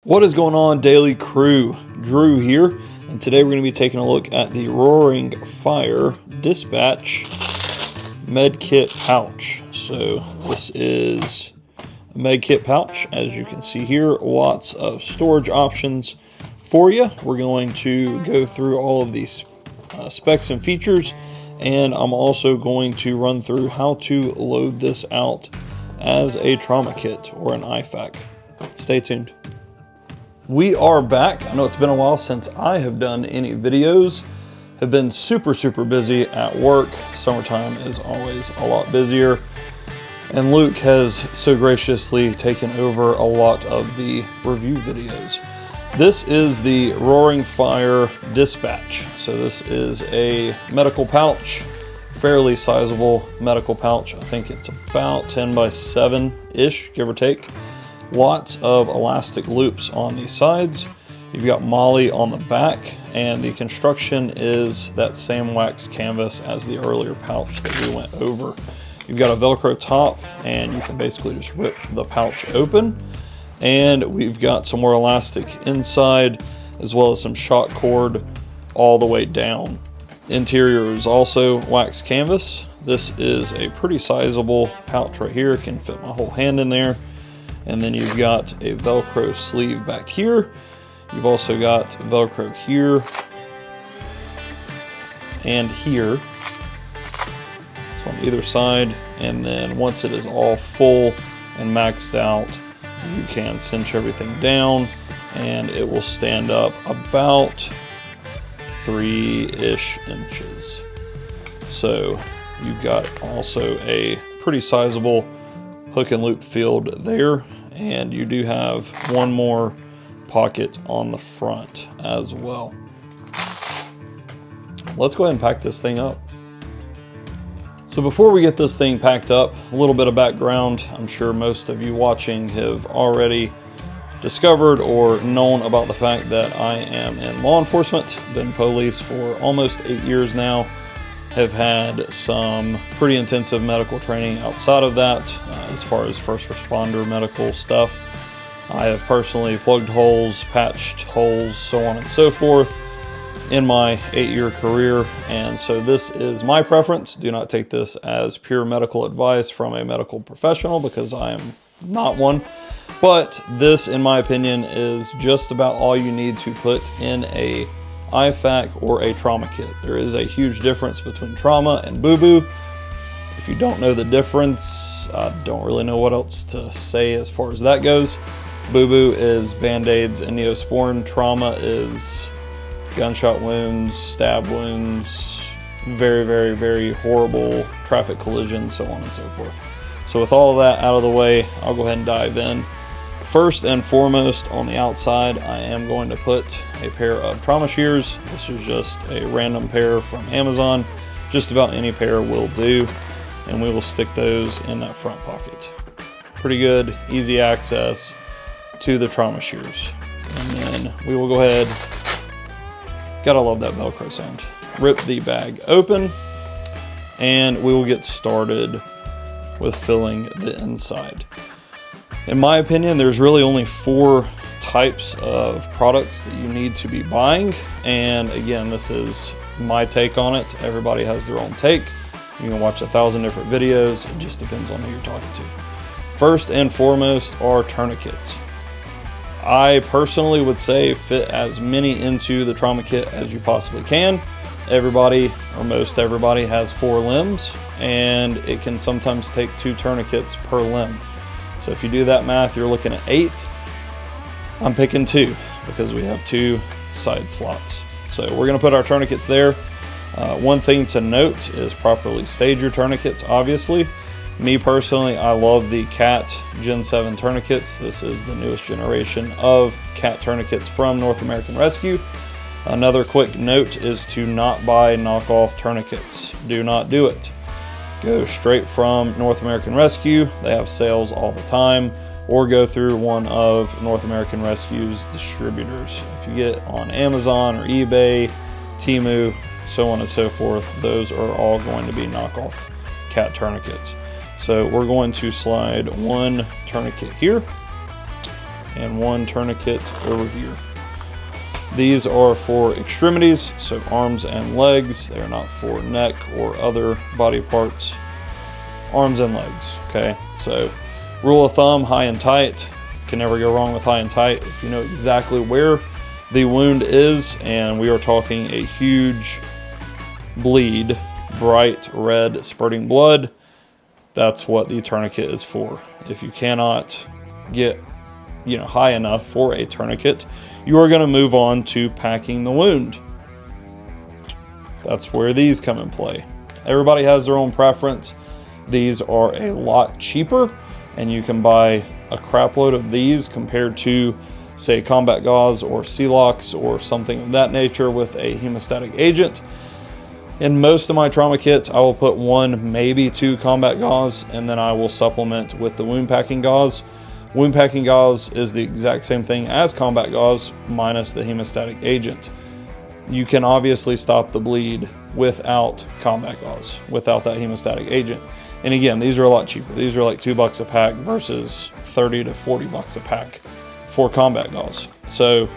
What is going on, daily crew? Drew here, and today we're going to be taking a look at the Roaring Fire Dispatch med kit pouch. So this is a med kit pouch, as you can see here. Lots of storage options for you. We're going to go through all of these specs and features, and I'm also going to run through how to load this out as a trauma kit or an IFAK. Stay tuned. We are back. I know it's been a while since I have done any videos. Have been super busy at work. Summertime is always a lot busier. And Luke has so graciously taken over a lot of the review videos. This is the Roaring Fire Dispatch. So this is a medical pouch, fairly sizable medical pouch. I think it's about 10 by 7-ish, give or take. Lots of elastic loops on the sides. You've got MOLLE on the back, and the construction is that same wax canvas as the earlier pouch that we went over. You've got a Velcro top, and you can basically just rip the pouch open. And we've got some more elastic inside, as well as some shock cord all the way down. Interior is also wax canvas. This is a pretty sizable pouch right here. It can fit my whole hand in there. And then you've got a Velcro sleeve back here. You've also got Velcro here and here. So on either side. And then once it is all full and maxed out, you can cinch everything down and it will stand up about 3-ish inches. So you've got also a pretty sizable hook and loop field there, and you do have one more pocket on the front as well. Let's go ahead and pack this thing up. So before we get this thing packed up, a little bit of background. I'm sure most of you watching have already discovered or known about the fact that I am in law enforcement. Been police for almost 8 years now. Have had some pretty intensive medical training outside of that, as far as first responder medical stuff. I have personally plugged holes, patched holes, so on and so forth in my 8-year career, and so this is my preference. Do not take this as pure medical advice from a medical professional, because I am not one. But this, in my opinion, is just about all you need to put in a IFAK or a trauma kit. There is a huge difference between trauma and boo-boo. If you don't know the difference, I don't really know what else to say as far as that goes. Boo-boo is band-aids and neosporin. Trauma is gunshot wounds, stab wounds, very horrible traffic collisions, so on and so forth. So with all of that out of the way, I'll go ahead and dive in. First and foremost, on the outside, I am going to put a pair of trauma shears. This is just a random pair from Amazon. Just about any pair will do. And we will stick those in that front pocket. Pretty good, easy access to the trauma shears. And then we will go ahead, gotta love that Velcro sound. Rip the bag open, and we will get started with filling the inside. In my opinion, there's really only 4 types of products that you need to be buying. And again, this is my take on it. Everybody has their own take. You can watch 1,000 different videos. It just depends on who you're talking to. First and foremost are tourniquets. I personally would say fit as many into the trauma kit as you possibly can. Everybody, or most everybody, has 4 limbs, and it can sometimes take 2 tourniquets per limb. So if you do that math, you're looking at 8. I'm picking 2 because we have 2 side slots. So we're gonna put our tourniquets there. One thing to note is properly stage your tourniquets, obviously. Me personally, I love the CAT Gen 7 tourniquets. This is the newest generation of CAT tourniquets from North American Rescue. Another quick note is to not buy knockoff tourniquets. Do not do it. Go straight from North American Rescue. They have sales all the time. Or go through one of North American Rescue's distributors. If you get on Amazon or eBay, Temu, so on and so forth, those are all going to be knockoff CAT tourniquets. So we're going to slide one tourniquet here, and one tourniquet over here. These are for extremities, so arms and legs. They are not for neck or other body parts. Arms and legs, okay? So rule of thumb, high and tight. Can never go wrong with high and tight if you know exactly where the wound is, and we are talking a huge bleed, bright red spurting blood. That's what the tourniquet is for. If you cannot get high enough for a tourniquet, you are going to move on to packing the wound. That's where these come in play. Everybody has their own preference. These are a lot cheaper, and you can buy a crap load of these compared to, say, combat gauze or C-locks or something of that nature with a hemostatic agent. In most of my trauma kits, I will put one, maybe two combat gauze, and then I will supplement with the wound packing gauze. Wound packing gauze is the exact same thing as combat gauze minus the hemostatic agent. You can obviously stop the bleed without combat gauze, without that hemostatic agent. And again, these are a lot cheaper. These are like $2 a pack versus 30 to 40 bucks a pack for combat gauze. So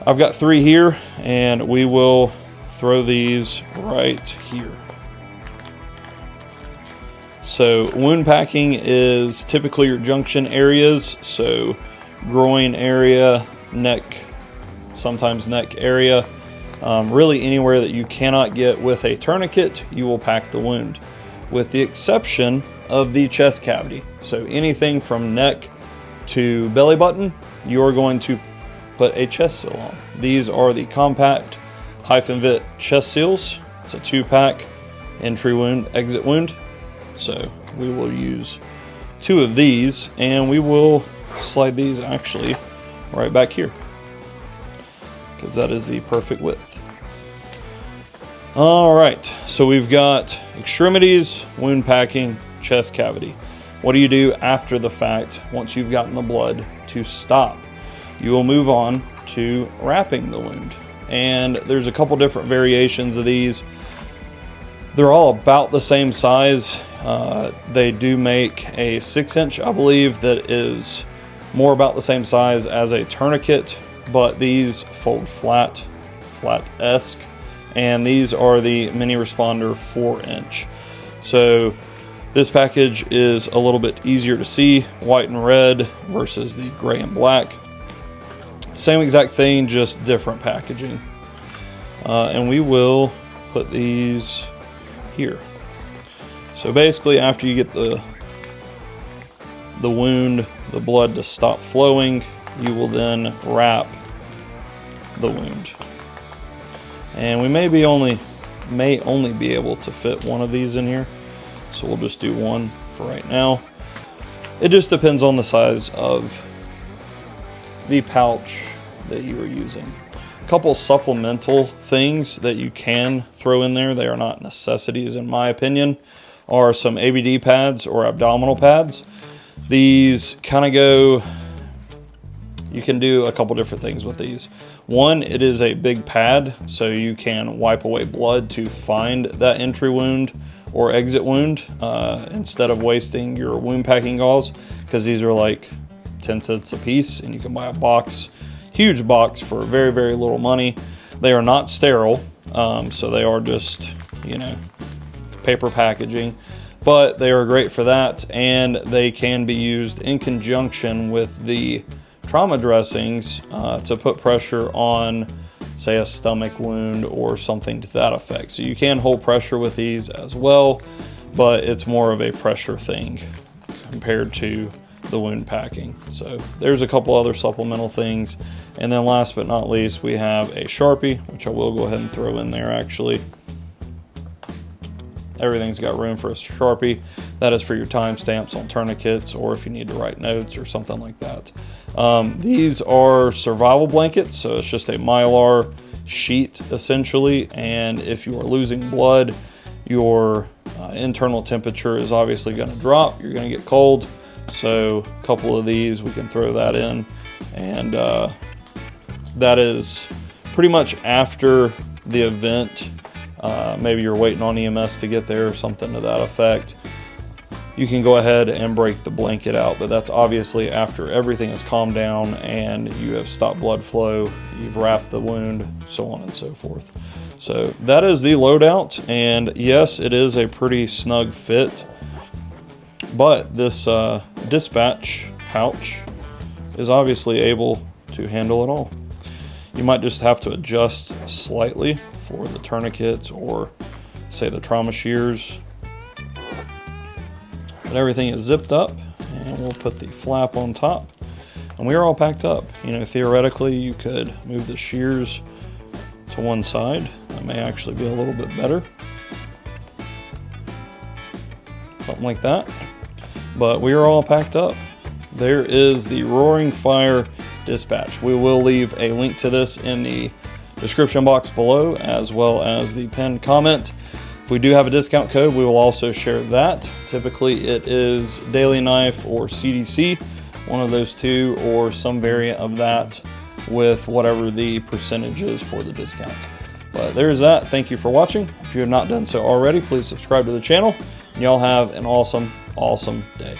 I've got 3 here, and we will throw these right here. So wound packing is typically your junction areas, so groin area, neck, sometimes neck area, really anywhere that you cannot get with a tourniquet, you will pack the wound, with the exception of the chest cavity. So anything from neck to belly button, you are going to put a chest seal on. These are the compact -vit chest seals. It's a 2-pack entry wound, exit wound. So we will use 2 of these, and we will slide these actually right back here, because that is the perfect width. All right, so we've got extremities, wound packing, chest cavity. What do you do after the fact once you've gotten the blood to stop? You will move on to wrapping the wound. And there's a couple different variations of these. They're all about the same size. They do make a 6-inch, I believe, that is more about the same size as a tourniquet, but these fold flat-esque, and these are the mini responder 4-inch. So this package is a little bit easier to see, white and red versus the gray and black. Same exact thing, just different packaging. And we will put these here. So basically, after you get the wound, the blood to stop flowing, you will then wrap the wound. And we may only be able to fit one of these in here, so we'll just do one for right now. It just depends on the size of the pouch that you are using. A couple supplemental things that you can throw in there, they are not necessities in my opinion, are some ABD pads or abdominal pads. These kind of go, you can do a couple different things with these. One, it is a big pad, so you can wipe away blood to find that entry wound or exit wound instead of wasting your wound packing gauze, because these are like 10 cents a piece, and you can buy a box, huge box, for very, very little money. They are not sterile, so they are just, paper packaging, but they are great for that, and they can be used in conjunction with the trauma dressings to put pressure on, say, a stomach wound or something to that effect. So you can hold pressure with these as well, but it's more of a pressure thing compared to the wound packing. So there's a couple other supplemental things. And then last but not least, we have a Sharpie, which I will go ahead and throw in there actually. Everything's got room for a Sharpie. That is for your timestamps on tourniquets, or if you need to write notes or something like that. These are survival blankets, so it's just a Mylar sheet essentially, and if you are losing blood, your internal temperature is obviously going to drop. You're going to get cold, so a couple of these, we can throw that in, and that is pretty much after the event. Maybe you're waiting on EMS to get there or something to that effect. you can go ahead and break the blanket out, but that's obviously after everything has calmed down and you have stopped blood flow, you've wrapped the wound, so on and so forth. So that is the Loadout, and yes, it is a pretty snug fit, but this dispatch pouch is obviously able to handle it all. You might just have to adjust slightly for the tourniquets or say the trauma shears. But everything is zipped up, and we'll put the flap on top, and we are all packed up. You know, theoretically you could move the shears to one side. That may actually be a little bit better. Something like that. But we are all packed up. There is the Roaring Fire dispatch. We will leave a link to this in the description box below, as well as the pinned comment. If we do have a discount code, we will also share that. Typically it is Daily Knife or CDC, one of those two, or some variant of that with whatever the percentage is for the discount. But there's that. Thank you for watching. If you have not done so already, please subscribe to the channel. And y'all have an awesome, awesome day.